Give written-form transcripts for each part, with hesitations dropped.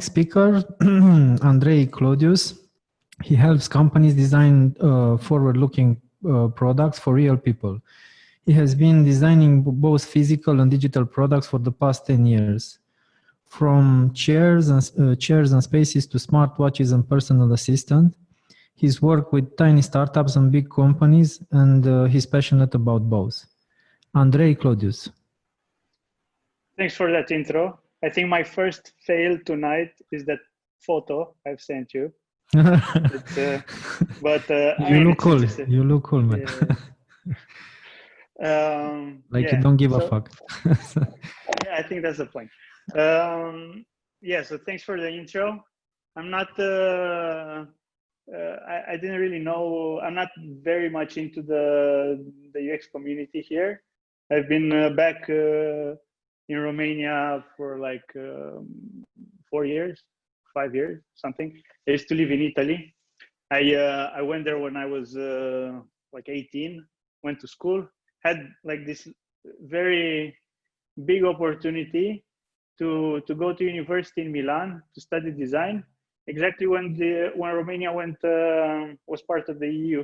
speaker, Andrei Clodius. He helps companies design forward-looking products for real people. He has been designing both physical and digital products for the past 10 years. From chairs and spaces to smartwatches and personal assistant. He's worked with tiny startups and big companies, and he's passionate about both. Andrei Clodius. Thanks for that intro. I think my first fail tonight is that photo I've sent you. You look cool. You look cool, man. Yeah. You don't give a fuck. Yeah, I think that's the point. Yeah, so thanks for the intro. I'm not, I didn't really know, I'm not very much into the UX community here. I've been back in Romania for like 4 years, 5 years, something. I used to live in Italy. I went there when I was like 18, went to school, had like this very big opportunity to go to university in Milan to study design, exactly when Romania was part of the EU.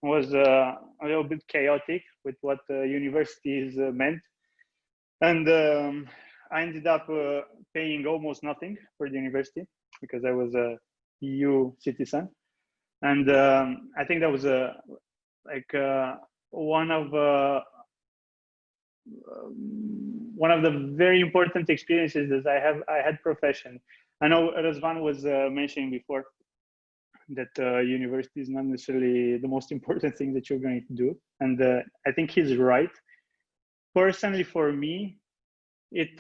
It was a little bit chaotic with what universities meant. And I ended up paying almost nothing for the university because I was a EU citizen. And I think that was one of the very important experiences that I had professionally. I know Razvan was mentioning before that university is not necessarily the most important thing that you're going to do. And I think he's right. Personally, for me, it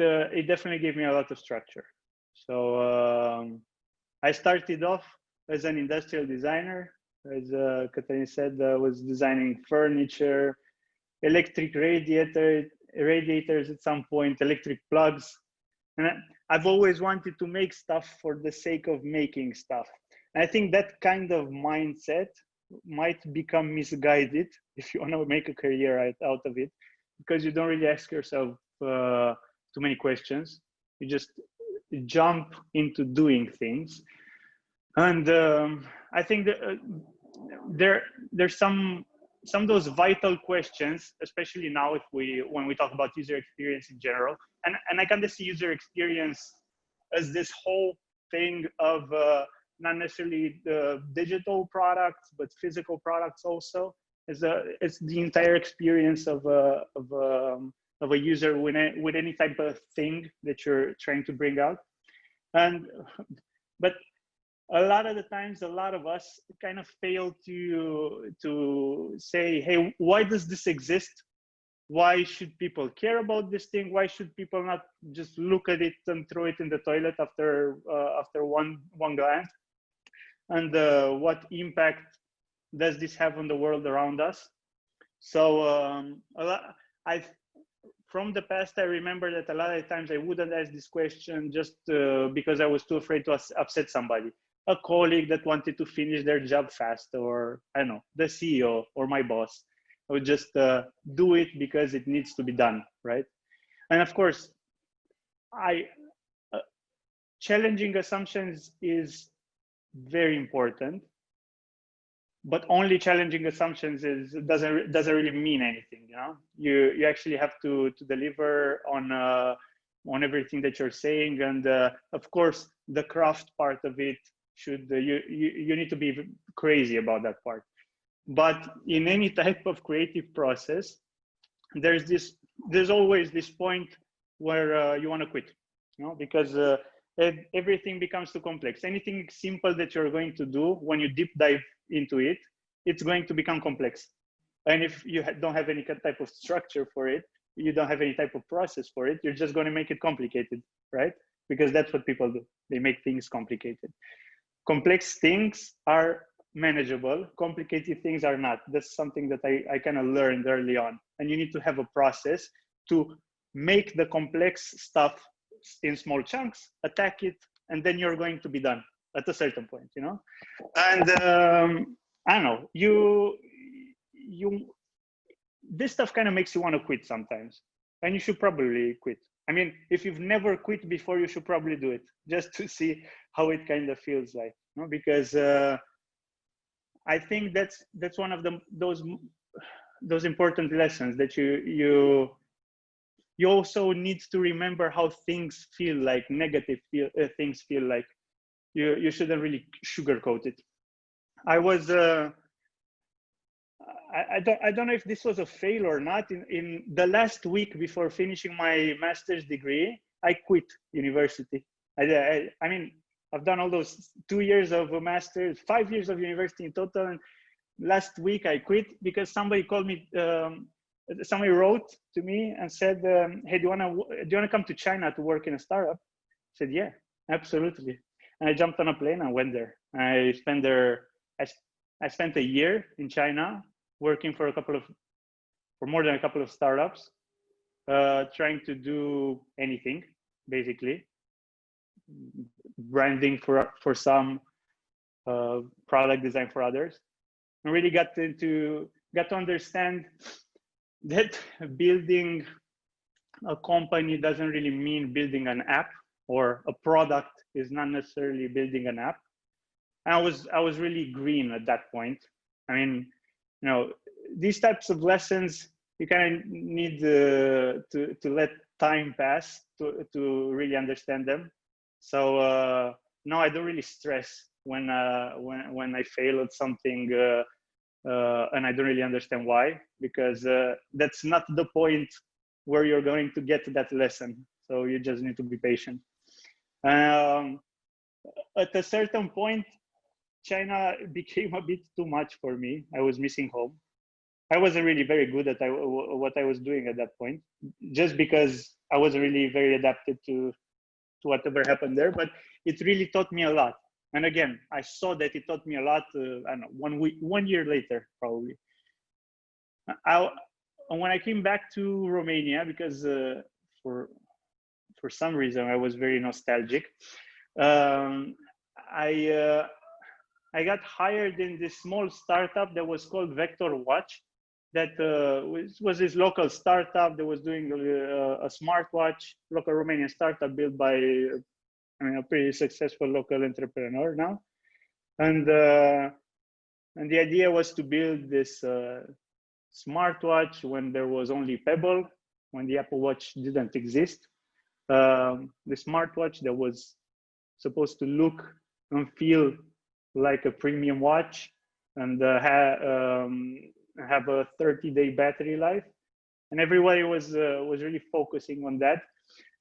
definitely gave me a lot of structure. So I started off as an industrial designer. As Katarina said, was designing furniture, electric radiators at some point, electric plugs. And I've always wanted to make stuff for the sake of making stuff. And I think that kind of mindset might become misguided if you want to make a career out of it, because you don't really ask yourself too many questions. You just jump into doing things. And I think that there's some of those vital questions, especially now when we talk about user experience in general. And I kind of see user experience as this whole thing of not necessarily the digital products, but physical products also. It's the entire experience of a user with any type of thing that you're trying to bring out. But a lot of the times, a lot of us kind of fail to say, hey, why does this exist? Why should people care about this thing? Why should people not just look at it and throw it in the toilet after one glance? And what impact does this have on the world around us? So from the past, I remember that a lot of times I wouldn't ask this question just because I was too afraid to upset somebody. A colleague that wanted to finish their job fast, or I don't know, the CEO or my boss. I would just do it because it needs to be done, right? And of course, challenging assumptions is very important, but only challenging assumptions doesn't really mean anything. You know, you actually have to deliver on everything that you're saying, and of course, the craft part of it should you need to be crazy about that part. But in any type of creative process, there's always this point where you want to quit, you know, because everything becomes too complex. Anything simple that you're going to do, when you deep dive into it, it's going to become complex. And if you don't have any type of structure for it, you don't have any type of process for it, you're just going to make it complicated, right? Because that's what people do. They make things complicated. Complex things are manageable, complicated things are not. That's something that I kind of learned early on. And you need to have a process to make the complex stuff in small chunks, attack it, and then you're going to be done at a certain point, you know? And I don't know, this stuff kind of makes you want to quit sometimes, and you should probably quit. I mean, if you've never quit before, you should probably do it just to see how it kind of feels like, you know? Because I think that's one of those important lessons that you also need to remember how things feel like, negative things feel like. You shouldn't really sugarcoat it. I was I don't know if this was a fail or not. In the last week before finishing my master's degree, I quit university. I mean, I've done all those 2 years of a master's, 5 years of university in total. And last week I quit because somebody called me. Somebody wrote to me and said, "Hey, do you wanna come to China to work in a startup?" I said, "Yeah, absolutely." And I jumped on a plane and went there. I spent there. I spent a year in China working for more than a couple of startups, trying to do anything, basically, branding for some, product design for others, and really got to understand that building a company doesn't really mean building an app, or a product is not necessarily building an app. And I was really green at that point. I mean, you know, these types of lessons, you kind of need to let time pass to really understand them. So no, I don't really stress when I fail at something, and I don't really understand why, because that's not the point where you're going to get that lesson. So you just need to be patient. At a certain point, China became a bit too much for me. I was missing home. I wasn't really very good at what I was doing at that point, just because I wasn't really very adapted to whatever happened there. But it really taught me a lot. And again, I saw that it taught me a lot. I don't know, 1 year later, probably. When I came back to Romania, because for some reason I was very nostalgic, I got hired in this small startup that was called Vector Watch. That was this local startup that was doing a smartwatch, local Romanian startup built by, I mean, a pretty successful local entrepreneur now. And the idea was to build this smartwatch when there was only Pebble, when the Apple Watch didn't exist. The smartwatch that was supposed to look and feel like a premium watch, and have a 30-day battery life, and everybody was really focusing on that.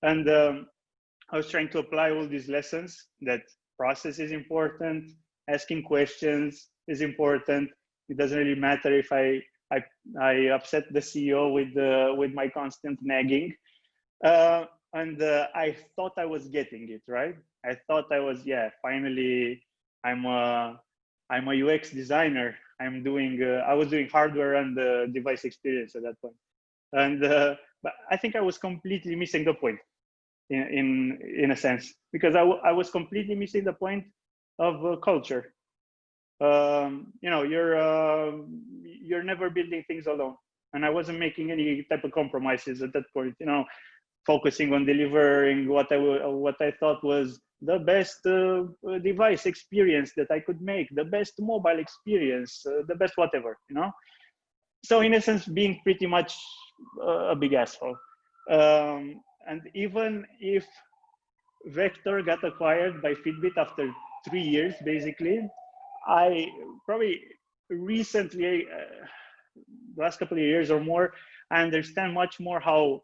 And I was trying to apply all these lessons, that process is important, asking questions is important. It doesn't really matter if I upset the CEO with my constant nagging. And I thought I was getting it right. I thought I was, yeah, finally I'm a UX designer. I was doing hardware and device experience at that point. And but I think I was completely missing the point in a sense, because I was completely missing the point of culture. You know, you're never building things alone, and I wasn't making any type of compromises at that point. You know, focusing on delivering what I thought was the best device experience that I could make, the best mobile experience, the best whatever, you know. So in essence, being pretty much a big asshole. And even if Vector got acquired by Fitbit after 3 years, basically, I probably recently, last couple of years or more, I understand much more how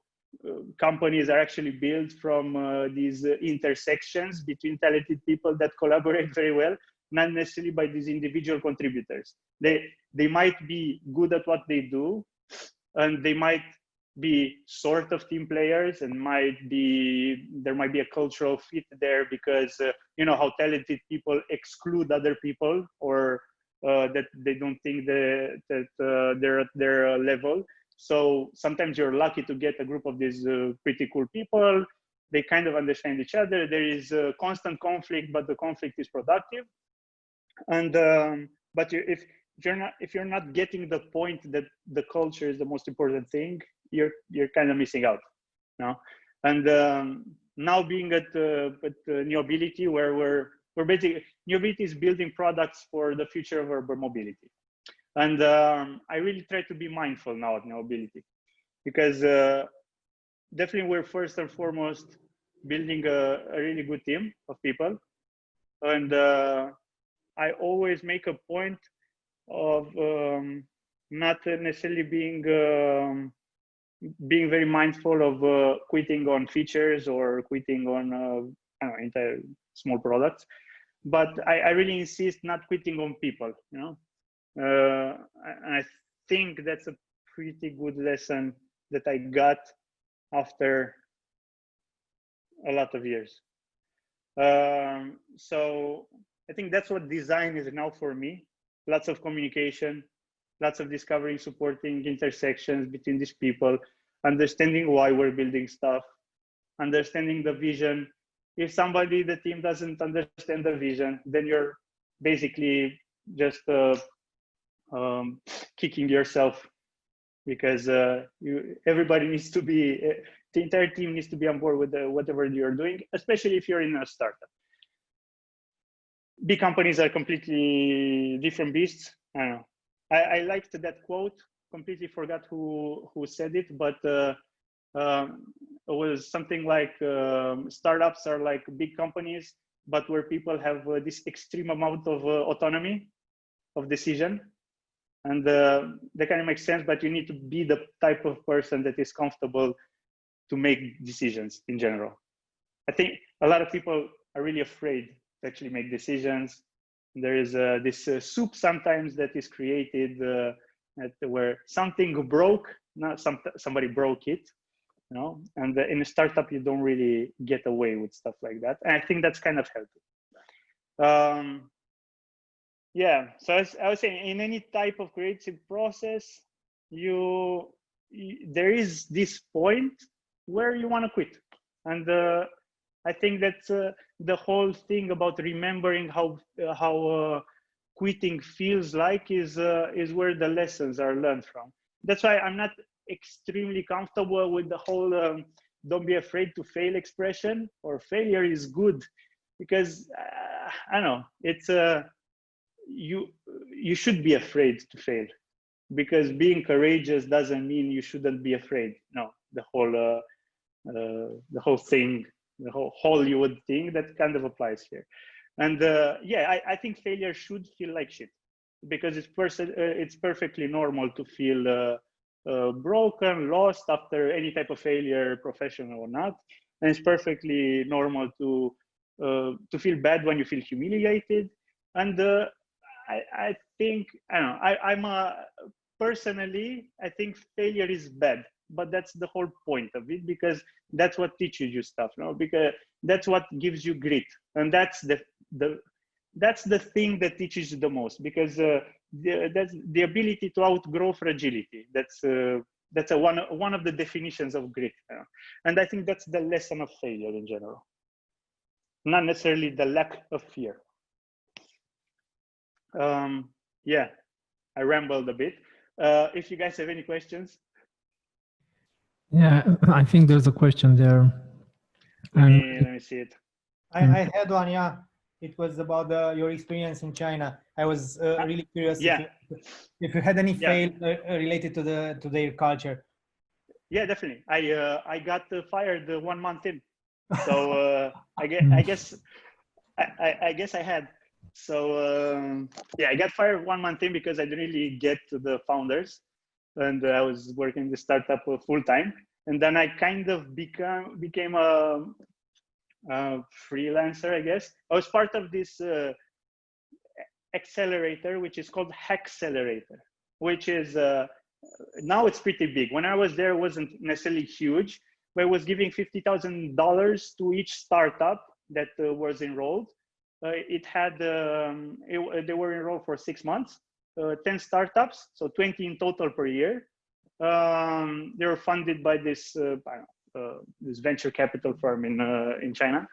companies are actually built from these intersections between talented people that collaborate very well, not necessarily by these individual contributors. They might be good at what they do, and they might be sort of team players, and there might be a cultural fit there, because you know how talented people exclude other people, or that they don't think that they're at their level. So sometimes you're lucky to get a group of these pretty cool people. They kind of understand each other. There is a constant conflict, but the conflict is productive. And but if you're not getting the point that the culture is the most important thing, you're kind of missing out. No, And now being at Neobility, where we're basically, Neobility is building products for the future of urban mobility. And I really try to be mindful now at Neobility, because definitely we're first and foremost building a really good team of people. And I always make a point of not necessarily being very mindful of quitting on features or quitting on I don't know, entire small products, but I really insist not quitting on people, you know. And I think that's a pretty good lesson that I got after a lot of years. So I think that's what design is now for me. Lots of communication, lots of discovering, supporting intersections between these people, understanding why we're building stuff, understanding the vision. If somebody, the team doesn't understand the vision, then you're basically just kicking yourself, because everybody needs to be, the entire team needs to be on board with whatever you're doing, especially if you're in a startup. Big companies are completely different beasts. I don't know. I liked that quote. Completely forgot who said it, but it was something like startups are like big companies, but where people have this extreme amount of autonomy of decision. And that kind of makes sense, but you need to be the type of person that is comfortable to make decisions in general. I think a lot of people are really afraid to actually make decisions. There is this soup sometimes that is created where something broke, not somebody broke it, you know. And in a startup, you don't really get away with stuff like that. And I think that's kind of healthy. Yeah, so as I was saying, in any type of creative process, there is this point where you want to quit. And I think that's the whole thing about remembering how quitting feels like is where the lessons are learned from. That's why I'm not extremely comfortable with the whole don't be afraid to fail expression, or failure is good, because I don't know, it's you should be afraid to fail, because being courageous doesn't mean you shouldn't be afraid. No, the whole thing, the whole Hollywood thing, that kind of applies here. And yeah, I think failure should feel like shit, because it's perfectly normal to feel broken, lost after any type of failure, professional or not. And it's perfectly normal to feel bad when you feel humiliated. And I think, I don't know, personally, I think failure is bad, but that's the whole point of it, because that's what teaches you stuff, you know, because that's what gives you grit. And that's the thing that teaches you the most, because that's the ability to outgrow fragility. That's one of the definitions of grit, you know? And I think that's the lesson of failure in general, not necessarily the lack of fear. Yeah, I rambled a bit. If you guys have any questions. Yeah, I think there's a question there. Let me see it. I had one, yeah. It was about your experience in China. I was really curious if you had any fail related to their culture. Yeah, definitely. I got fired 1 month in, so I guess I had. So yeah, I got fired 1 month in because I didn't really get to the founders, and I was working the startup full time. And then I kind of became a freelancer, I guess. I was part of this accelerator, which is called Hackcelerator, which is now it's pretty big. When I was there, it wasn't necessarily huge, but it was giving $50,000 to each startup that was enrolled. It had they were enrolled for 6 months, 10 startups, so 20 in total per year. They were funded by this this venture capital firm in China,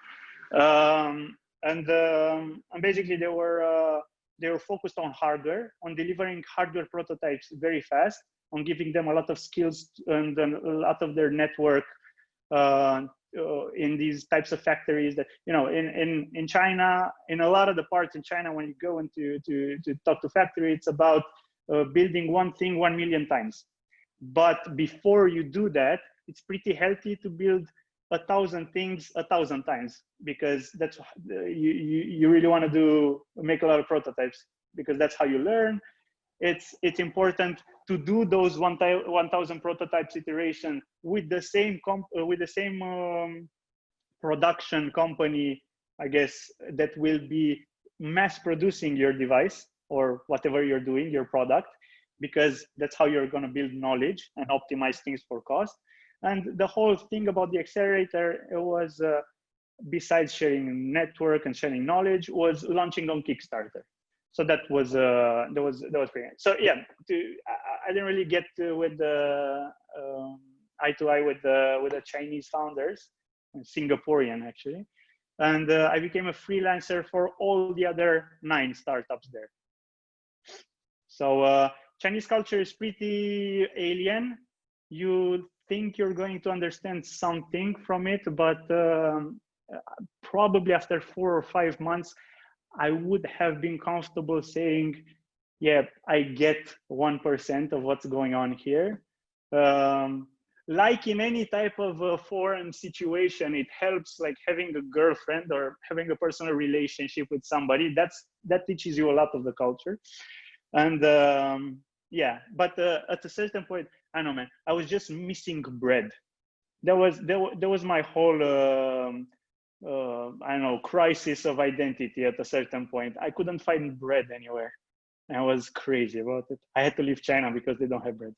and basically they were focused on hardware, on delivering hardware prototypes very fast, on giving them a lot of skills and a lot of their network in these types of factories that, you know, in China, in a lot of the parts in China, when you go into to talk to factory, it's about building one thing 1 million times. But before you do that, it's pretty healthy to build 1,000 things 1,000 times, because that's you really want to make a lot of prototypes, because that's how you learn. It's important to do those 1,000 prototypes iteration with the same production company, I guess, that will be mass producing your device or whatever you're doing, your product, because that's how you're going to build knowledge and optimize things for cost. And the whole thing about the accelerator, it was besides sharing network and sharing knowledge, was launching on Kickstarter. So that was pretty nice. So yeah, I didn't really get with the eye to eye with the Chinese founders, Singaporean actually, and I became a freelancer for all the other 9 startups there. So Chinese culture is pretty alien. You think you're going to understand something from it, but probably after 4 or 5 months, I would have been comfortable saying, yeah, I get 1% of what's going on here. Like in any type of foreign situation, it helps, like having a girlfriend or having a personal relationship with somebody. That teaches you a lot of the culture. And yeah, but at a certain point, I don't know, man, I was just missing bread. That was my whole I don't know, crisis of identity at a certain point. I couldn't find bread anywhere. I was crazy about it. I had to leave China because they don't have bread.